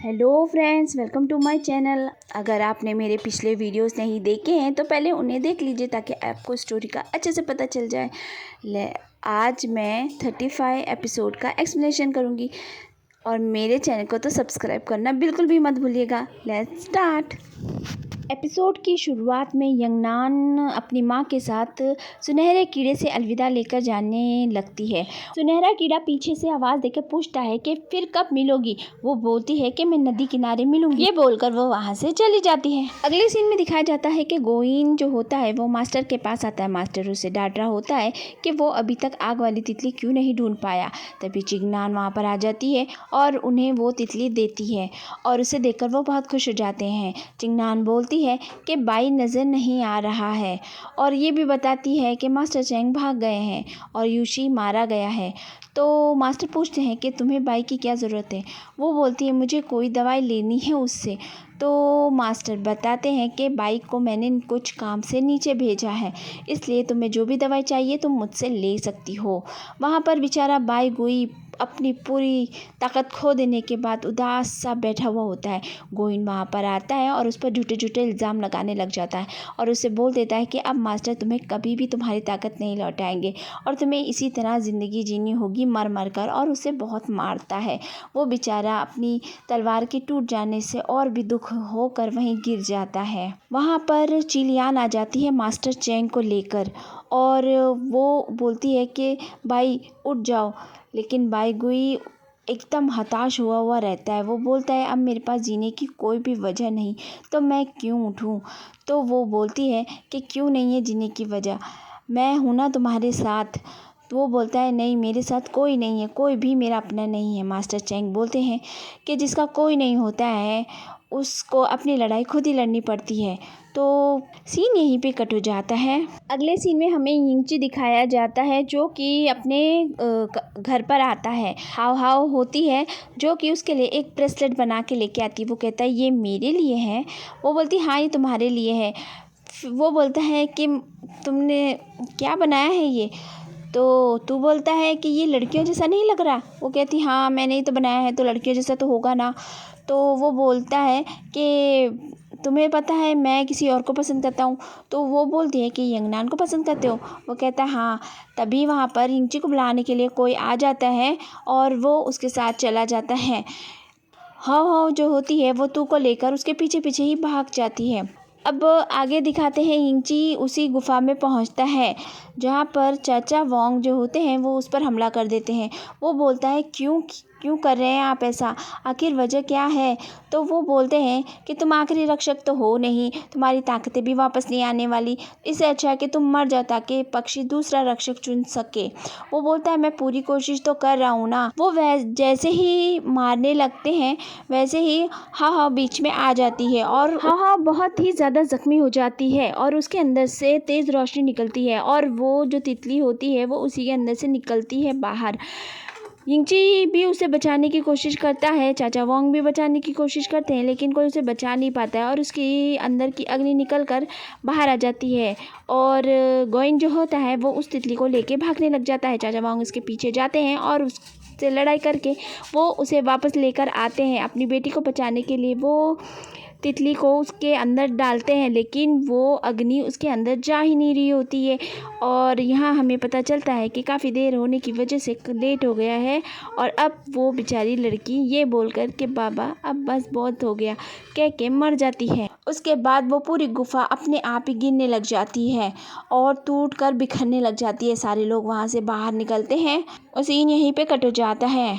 Hello friends, welcome to my channel. अगर आपने मेरे पिछले वीडियोस नहीं देखे हैं तो पहले उन्हें देख लीजिए ताकि आपको स्टोरी का अच्छे से पता चल जाए। आज मैं 35 एपिसोड का एक्सप्लेनेशन करूंगी और मेरे चैनल को तो सब्सक्राइब करना बिल्कुल भी मत भूलिएगा। Let's start. एपिसोड की शुरुआत में यंगनान अपनी माँ के साथ सुनहरे कीड़े से अलविदा लेकर जाने लगती है। सुनहरा कीड़ा पीछे से आवाज़ देकर पूछता है कि फिर कब मिलोगी। वो बोलती है कि मैं नदी किनारे मिलूंगी। ये बोलकर वो वहाँ से चली जाती है। अगले सीन में दिखाया जाता है कि गोइन जो होता है वो मास्टर के पास आता है। मास्टर उसे डांट रहा होता है कि वो अभी तक आग वाली तितली क्यों नहीं ढूंढ पाया। तभी चिंगनान वहाँ पर आ जाती है और उन्हें वो तितली देती है और उसे देखकर वो बहुत खुश हो जाते हैं। चिंगनान बोलती है कि बाई नज़र नहीं आ रहा है और ये भी बताती है कि मास्टर चैंग भाग गए हैं और यूशी मारा गया है। तो मास्टर पूछते हैं कि तुम्हें बाई की क्या ज़रूरत है। वो बोलती है मुझे कोई दवाई लेनी है उससे। तो मास्टर बताते हैं कि बाई को मैंने कुछ काम से नीचे भेजा है, इसलिए तुम्हें जो भी दवाई चाहिए तुम मुझसे ले सकती हो। वहाँ पर बेचारा बाई गुई अपनी पूरी ताकत खो देने के बाद उदास सा बैठा हुआ होता है। गोइन वहाँ पर आता है और उस पर झूठे झूठे इल्ज़ाम लगाने लग जाता है और उसे बोल देता है कि अब मास्टर तुम्हें कभी भी तुम्हारी ताकत नहीं लौटाएंगे और तुम्हें इसी तरह ज़िंदगी जीनी होगी मर मर कर, और उसे बहुत मारता है। वो बेचारा अपनी तलवार के टूट जाने से और भी दुख होकर वहीं गिर जाता है। वहाँ पर चिलियान आ जाती है मास्टर चैंग को लेकर और वो बोलती है कि भाई उठ जाओ, लेकिन बाई गुई एकदम हताश हुआ रहता है। वो बोलता है अब मेरे पास जीने की कोई भी वजह नहीं तो मैं क्यों उठूं। तो वो बोलती है कि क्यों नहीं है जीने की वजह, मैं हूं ना तुम्हारे साथ। तो वो बोलता है नहीं, मेरे साथ कोई नहीं है, कोई भी मेरा अपना नहीं है। मास्टर चैंग बोलते हैं कि जिसका कोई नहीं होता है उसको अपनी लड़ाई खुद ही लड़नी पड़ती है। तो सीन यहीं पे कट हो जाता है। अगले सीन में हमें यिंगची दिखाया जाता है जो कि अपने घर पर आता है। हाव हाव होती है जो कि उसके लिए एक ब्रेसलेट बना के लेके आती है। वो कहता है ये मेरे लिए है। वो बोलती हाँ ये तुम्हारे लिए है। वो बोलता है कि तुमने क्या बनाया है ये। तो तू बोलता है कि ये लड़कियों जैसा नहीं लग रहा। वो कहती हाँ मैंने ही तो बनाया है तो लड़कियों जैसा तो होगा ना। तो वो बोलता है कि तुम्हें पता है मैं किसी और को पसंद करता हूँ। तो वो बोलती है कि यंगनान को पसंद करते हो। वो कहता है हाँ। तभी वहाँ पर यिंगची को बुलाने के लिए कोई आ जाता है और वो उसके साथ चला जाता है। हाव हाव जो होती है वो तू को लेकर उसके पीछे पीछे ही भाग जाती है। अब आगे दिखाते हैं यिंगची उसी गुफा में पहुंचता है जहां पर चाचा वोंग जो होते हैं वो उस पर हमला कर देते हैं। वो बोलता है क्यों क्यों कर रहे हैं आप ऐसा, आखिर वजह क्या है। तो वो बोलते हैं कि तुम आखिरी रक्षक तो हो नहीं, तुम्हारी ताकतें भी वापस नहीं आने वाली, इससे अच्छा है कि तुम मर जाओ ताकि पक्षी दूसरा रक्षक चुन सके। वो बोलता है मैं पूरी कोशिश तो कर रहा हूँ ना। वो जैसे ही मारने लगते हैं वैसे ही हाँ बीच में आ जाती है और हाँ बहुत ही ज़्यादा ज़ख्मी हो जाती है और उसके अंदर से तेज़ रोशनी निकलती है और वो जो तितली होती है वो उसी के अंदर से निकलती है बाहर। यिंगची भी उसे बचाने की कोशिश करता है, चाचा वोंग भी बचाने की कोशिश करते हैं, लेकिन कोई उसे बचा नहीं पाता है और उसकी अंदर की अग्नि निकल कर बाहर आ जाती है। और गोइन जो होता है वो उस तितली को लेके भागने लग जाता है। चाचा वोंग उसके पीछे जाते हैं और उससे लड़ाई करके वो उसे वापस लेकर आते हैं अपनी बेटी को बचाने के लिए। वो तितली को उसके अंदर डालते हैं लेकिन वो अग्नि उसके अंदर जा ही नहीं रही होती है और यहाँ हमें पता चलता है कि काफ़ी देर होने की वजह से लेट हो गया है और अब वो बेचारी लड़की ये बोलकर कि बाबा अब बस बहुत हो गया कह के मर जाती है। उसके बाद वो पूरी गुफा अपने आप ही गिरने लग जाती है और टूट कर बिखरने लग जाती है। सारे लोग वहाँ से बाहर निकलते हैं और सीन यहीं पे कट हो जाता है।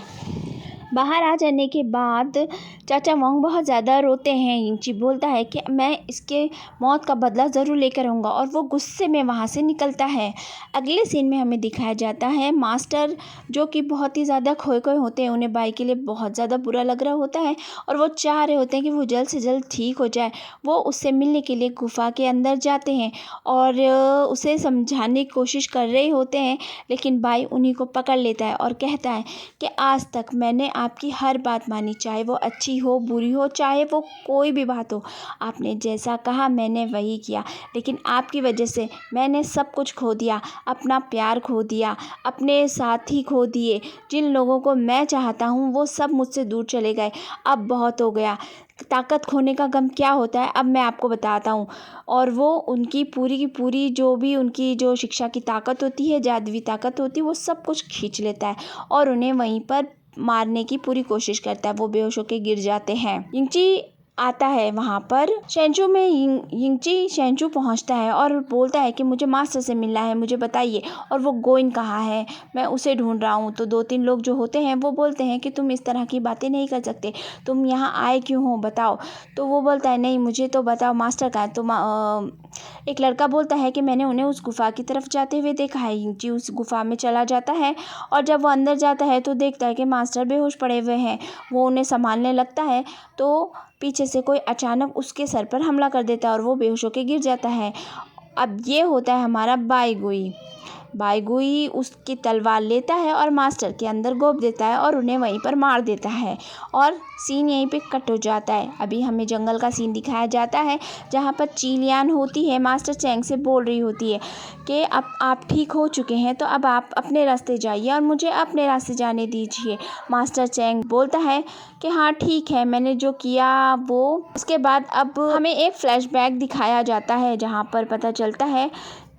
बाहर आ जाने के बाद चाचा वोंग बहुत ज़्यादा रोते हैं। यिंगची बोलता है कि मैं इसके मौत का बदला ज़रूर लेकर आऊँगा और वो गुस्से में वहाँ से निकलता है। अगले सीन में हमें दिखाया जाता है मास्टर जो कि बहुत ही ज़्यादा खोए खोए होते हैं, उन्हें बाई के लिए बहुत ज़्यादा बुरा लग रहा होता है और वो चाह रहे होते हैं कि वो जल्द से जल्द ठीक हो जाए। वो उससे मिलने के लिए गुफा के अंदर जाते हैं और उसे समझाने की कोशिश कर रहे होते हैं, लेकिन बाई उन्हीं को पकड़ लेता है और कहता है कि आज तक मैंने आपकी हर बात मानी, चाहे वो अच्छी हो बुरी हो, चाहे वो कोई भी बात हो। आपने जैसा कहा मैंने वही किया, लेकिन आपकी वजह से मैंने सब कुछ खो दिया, अपना प्यार खो दिया, अपने साथी खो दिए, जिन लोगों को मैं चाहता हूँ वो सब मुझसे दूर चले गए। अब बहुत हो गया। ताकत खोने का गम क्या होता है अब मैं आपको बताता हूँ। और वो उनकी पूरी की पूरी जो भी उनकी जो शिक्षा की ताकत होती है, जादुई ताकत होती है, वो सब कुछ खींच लेता है और उन्हें वहीं पर मारने की पूरी कोशिश करता है। वो बेहोश होकर गिर जाते हैं। यिंगची आता है वहाँ पर शेंचू में। यिंगची शेंचू पहुँचता है और बोलता है कि मुझे मास्टर से मिलना है, मुझे बताइए। और वो गोइन कहाँ है, मैं उसे ढूंढ रहा हूँ। तो 2-3 लोग जो होते हैं वो बोलते हैं कि तुम इस तरह की बातें नहीं कर सकते, तुम यहाँ आए क्यों हो, बताओ। तो वो बोलता है नहीं मुझे तो बताओ मास्टर कहाँ है। तो एक लड़का बोलता है कि मैंने उन्हें उस गुफा की तरफ जाते हुए देखा है। यिंगची उस गुफा में चला जाता है और जब वो अंदर जाता है तो देखता है कि मास्टर बेहोश पड़े हुए हैं। वो उन्हें संभालने लगता है तो पीछे से कोई अचानक उसके सर पर हमला कर देता है और वो बेहोश होकर गिर जाता है। अब ये होता है हमारा बाईगुई। बाईगुई उसकी तलवार लेता है और मास्टर के अंदर गोप देता है और उन्हें वहीं पर मार देता है और सीन यहीं पे कट हो जाता है। अभी हमें जंगल का सीन दिखाया जाता है जहाँ पर चिलियान होती है, मास्टर चैंग से बोल रही होती है कि अब आप ठीक हो चुके हैं तो अब आप अपने रास्ते जाइए और मुझे अपने रास्ते जाने दीजिए। मास्टर चैंग बोलता है कि हाँ ठीक है, मैंने जो किया वो। उसके बाद अब हमें एक फ्लैशबैक दिखाया जाता है जहाँ पर पता चलता है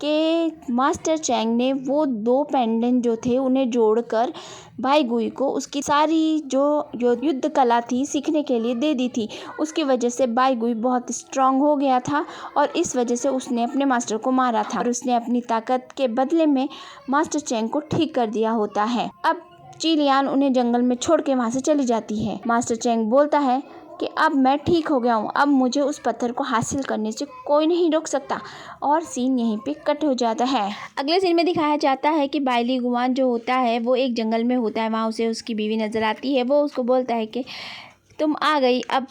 कि मास्टर चैंग ने वो 2 पेंडेंट जो थे उन्हें जोड़कर बाईगुई को उसकी सारी जो युद्ध कला थी सीखने के लिए दे दी थी। उसकी वजह से बाईगुई बहुत स्ट्रांग हो गया था और इस वजह से उसने अपने मास्टर को मारा था और उसने अपनी ताकत के बदले में मास्टर चैंग को ठीक कर दिया होता है। अब चिलियान उन्हें जंगल में छोड़ के वहाँ से चली जाती है। मास्टर चैंग बोलता है कि अब मैं ठीक हो गया हूँ, अब मुझे उस पत्थर को हासिल करने से कोई नहीं रोक सकता। और सीन यहीं पे कट हो जाता है। अगले सीन में दिखाया जाता है कि बाइली गुआन जो होता है वो एक जंगल में होता है। वहाँ उसे उसकी बीवी नज़र आती है। वो उसको बोलता है कि तुम आ गई, अब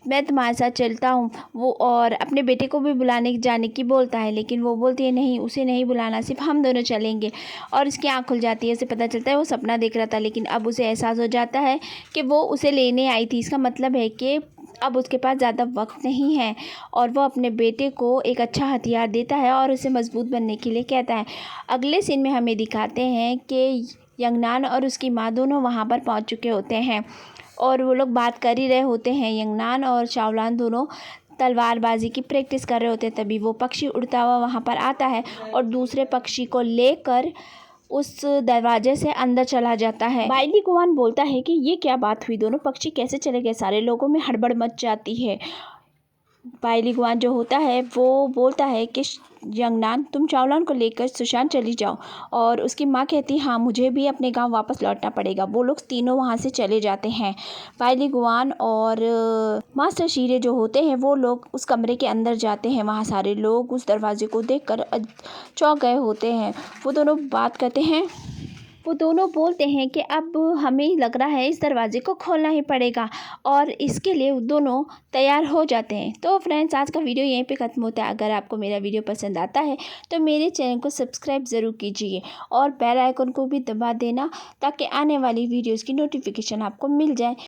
मैं तुम्हारे साथ चलता हूँ। वो और अपने बेटे को भी बुलाने जाने की बोलता है, लेकिन वो बोलती है नहीं, उसे नहीं बुलाना, सिर्फ हम दोनों चलेंगे। और उसकी आँख खुल जाती है। उसे पता चलता है वो सपना देख रहा था, लेकिन अब उसे एहसास हो जाता है कि वो उसे लेने आई थी। इसका मतलब है कि अब उसके पास ज़्यादा वक्त नहीं है और वो अपने बेटे को एक अच्छा हथियार देता है और उसे मजबूत बनने के लिए कहता है। अगले सीन में हमें दिखाते हैं कि यंगनान और उसकी माँ दोनों वहाँ पर पहुँच चुके होते हैं और वो लोग बात कर ही रहे होते हैं। यंगनान और शाओलान दोनों तलवारबाजी की प्रैक्टिस कर रहे होते हैं। तभी वो पक्षी उड़ता हुआ वहाँ पर आता है और दूसरे पक्षी को लेकर उस दरवाजे से अंदर चला जाता है। बाइली गुआन बोलता है कि ये क्या बात हुई, दोनों पक्षी कैसे चले गए। सारे लोगों में हड़बड़ मच जाती है। बाइली गुआन जो होता है वो बोलता है कि यंगनान तुम चावलान को लेकर सुशान चली जाओ। और उसकी माँ कहती हाँ मुझे भी अपने गांव वापस लौटना पड़ेगा। वो लोग तीनों वहाँ से चले जाते हैं। बाइली गुआन और मास्टर शीरे जो होते हैं वो लोग उस कमरे के अंदर जाते हैं। वहाँ सारे लोग उस दरवाजे को देखकर चौंक गए होते हैं। वो दोनों बात करते हैं। वो दोनों बोलते हैं कि अब हमें लग रहा है इस दरवाजे को खोलना ही पड़ेगा और इसके लिए वो दोनों तैयार हो जाते हैं। तो फ्रेंड्स आज का वीडियो यहीं पे ख़त्म होता है। अगर आपको मेरा वीडियो पसंद आता है तो मेरे चैनल को सब्सक्राइब ज़रूर कीजिए और बेल आइकन को भी दबा देना ताकि आने वाली वीडियोज़ की नोटिफिकेशन आपको मिल जाए।